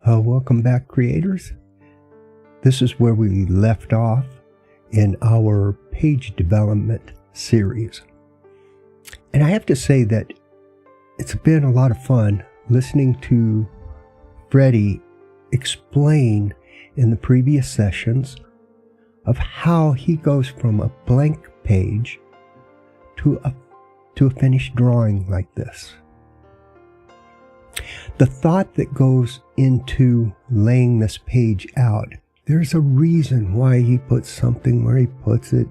Welcome back, creators. This is where we left off in our page development series. And I have to say that it's been a lot of fun listening to Freddy explain in the previous sessions of how he goes from a blank page to a finished drawing like this. The thought that goes into laying this page out, there's a reason why he puts something where he puts it,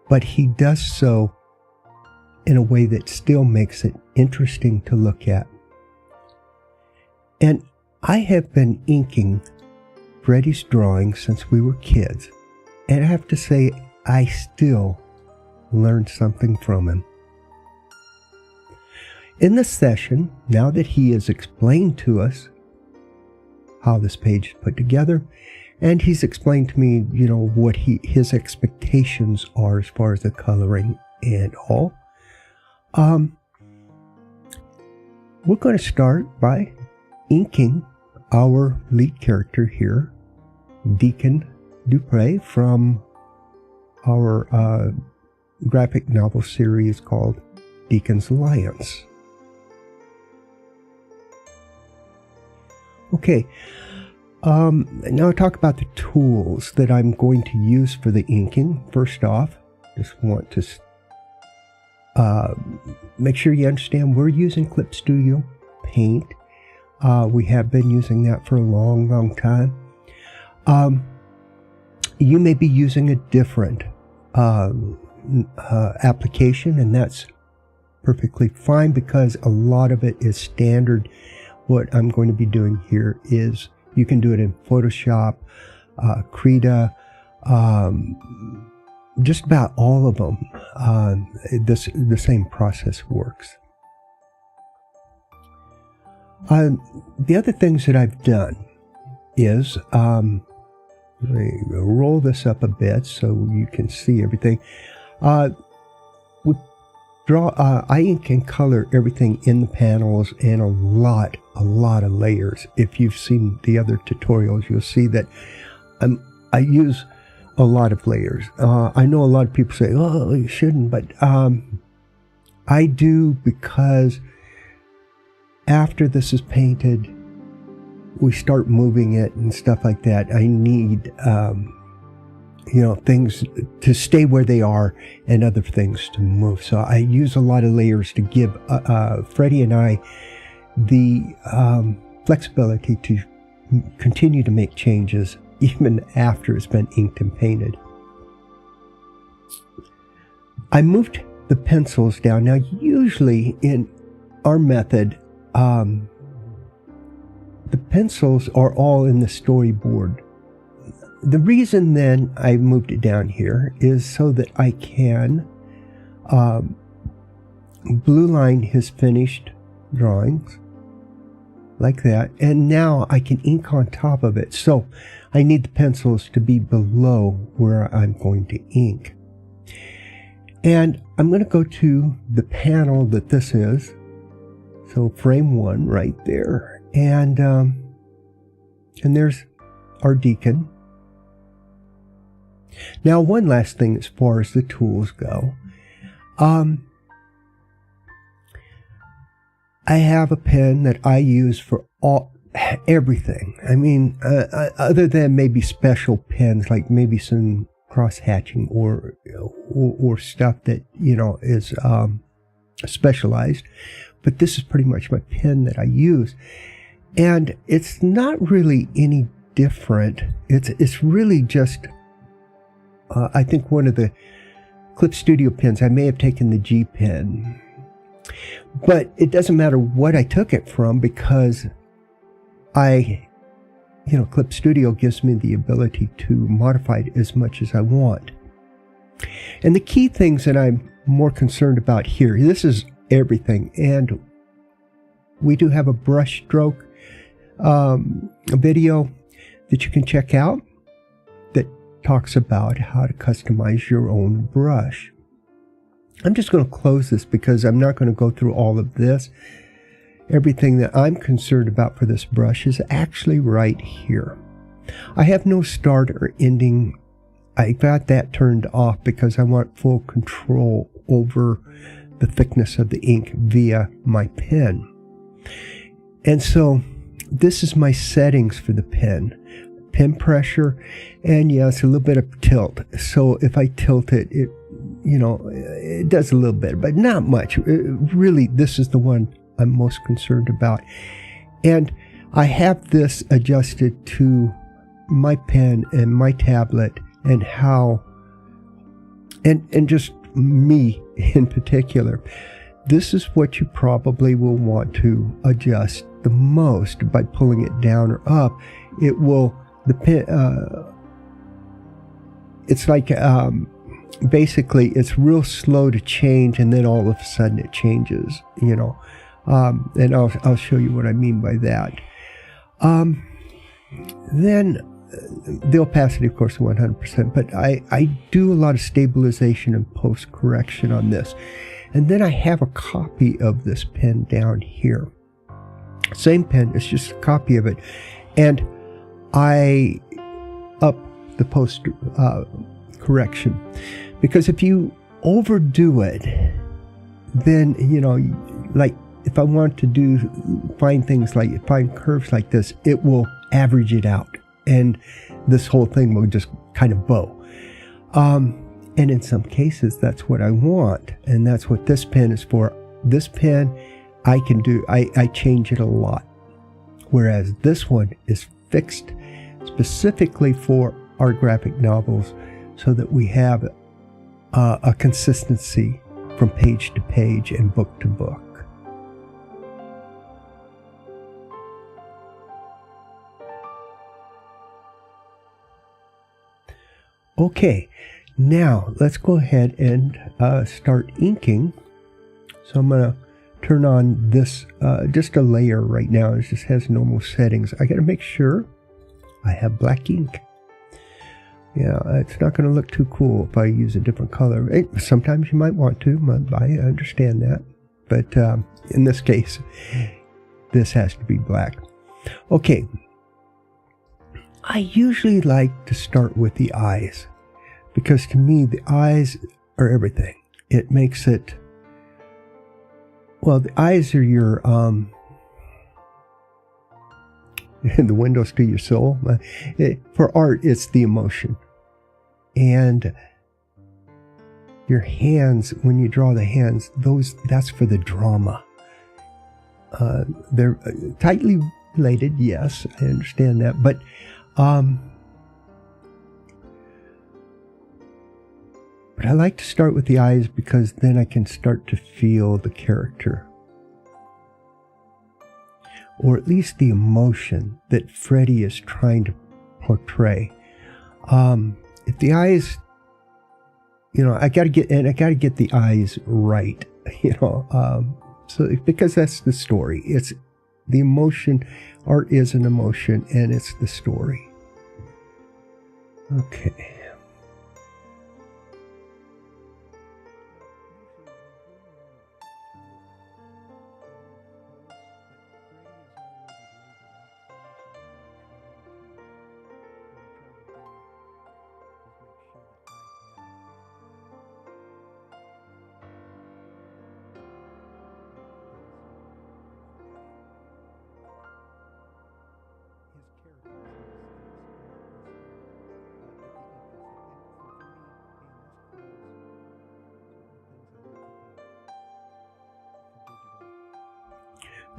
but he does so in a way that still makes it interesting to look at. And I have been inking Freddy's drawings since we were kids, and I have to say I still learned something from him. In this session, now that he has explained to us how this page is put together, and he's explained to me, what his expectations are as far as the coloring and all, we're going to start by inking our lead character here, Deacon Dupre, from our graphic novel series called Deacon's Alliance. Okay, now I'll talk about the tools that I'm going to use for the inking. First off, just want to make sure you understand we're using Clip Studio Paint. We have been using that for a long time. You may be using a different application, and that's perfectly fine because a lot of it is standard. What I'm going to be doing here is you can do it in Photoshop, Krita, just about all of them. The same process works. The other things that I've done is, let me roll this up a bit so you can see everything. I ink and color everything in the panels and a lot of layers. If you've seen the other tutorials, you'll see that I use a lot of layers. I know a lot of people say, oh, you shouldn't, but I do, because after this is painted, we start moving it and stuff like that. I need things to stay where they are and other things to move. So I use a lot of layers to give Freddy and I the flexibility to continue to make changes even after it's been inked and painted. I moved the pencils down. Now, usually in our method, the pencils are all in the storyboard. The reason then I moved it down here is so that I can blue line his finished drawings like that, and now I can ink on top of it. So I need the pencils to be below where I'm going to ink. And I'm going to go to the panel that this is, so frame 1 right there, and there's our Deacon. Now, one last thing as far as the tools go. I have a pen that I use for everything. I mean, other than maybe special pens, like maybe some cross-hatching or stuff that, is specialized. But this is pretty much my pen that I use. And it's not really any different. It's really just... I think one of the Clip Studio pens, I may have taken the G pen, but it doesn't matter what I took it from, because Clip Studio gives me the ability to modify it as much as I want. And the key things that I'm more concerned about here, this is everything, and we do have a brush stroke video that you can check out that talks about how to customize your own brush. I'm just going to close this because I'm not going to go through all of this. everything that I'm concerned about for this brush is actually right here. I have no start or ending. I got that turned off because I want full control over the thickness of the ink via my pen. And so this is my settings for the pen. Pen pressure, and yes, a little bit of tilt. So if I tilt it, it does a little bit, but not much. Really, this is the one I'm most concerned about. And I have this adjusted to my pen and my tablet and how, and just me in particular. This is what you probably will want to adjust the most by pulling it down or up. It will, the pen, it's like, basically it's real slow to change, and then all of a sudden it changes, and I'll show you what I mean by that. Then the opacity, of course, 100%, but I do a lot of stabilization and post correction on this. And then I have a copy of this pen down here. Same pen, it's just a copy of it. And I up the post correction. Because if you overdo it, then, like if I want to find things like, find curves like this, it will average it out. And this whole thing will just kind of bow. And in some cases, that's what I want. And that's what this pen is for. This pen, I can do, I change it a lot. Whereas this one is fixed specifically for our graphic novels so that we have a consistency from page to page and book to book. Okay, now let's go ahead and start inking. So I'm going to turn on this, just a layer right now. It just has normal settings. I got to make sure I have black ink. Yeah, it's not going to look too cool if I use a different color. Sometimes you might want to, I understand that. But in this case, this has to be black. Okay. I usually like to start with the eyes, because to me, the eyes are everything. It makes it, well, the eyes are your, the windows to your soul. For art, it's the emotion. And your hands, when you draw the hands, that's for the drama. They're tightly related, yes, I understand that, but I like to start with the eyes because then I can start to feel the character. Or at least the emotion that Freddy is trying to portray. If the eyes, I gotta get the eyes right, so because that's the story. It's the emotion. Art is an emotion, and it's the story. Okay.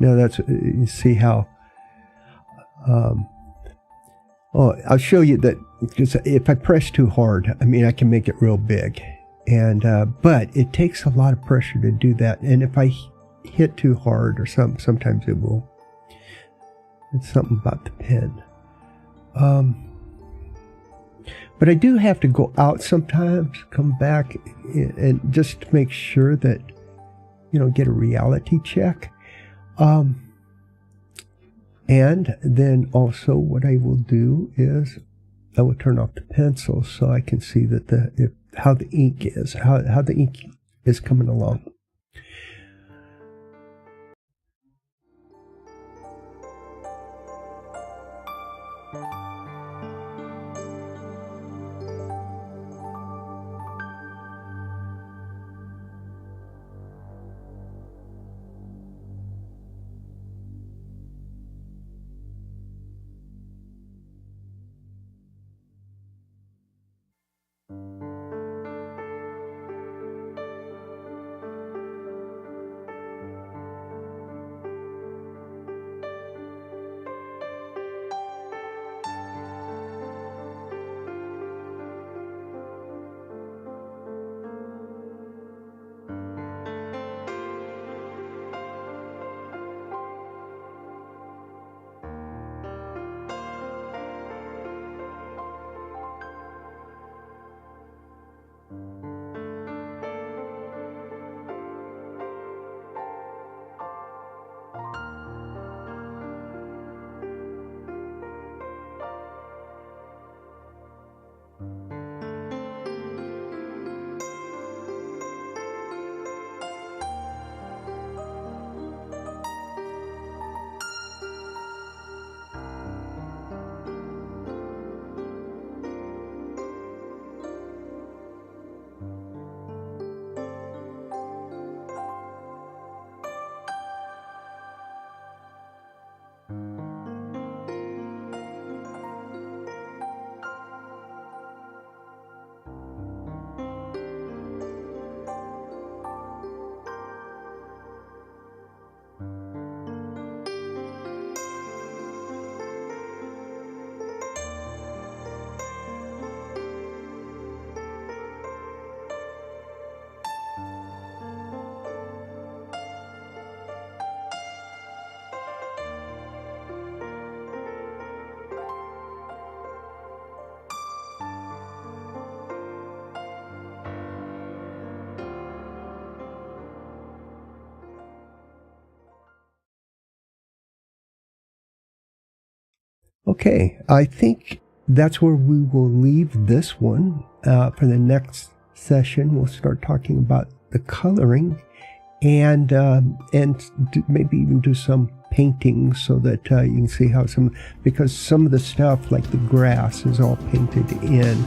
Now that's, you see how, I'll show you that, because if I press too hard, I can make it real big. And, but it takes a lot of pressure to do that. And if I hit too hard or sometimes it will, it's something about the pen. But I do have to go out sometimes, come back and just to make sure that, get a reality check. And then also what I will do is I will turn off the pencil so I can see that how the ink is, how the ink is coming along. Okay, I think that's where we will leave this one. For the next session, we'll start talking about the coloring and maybe even do some painting so that you can see how because some of the stuff like the grass is all painted in.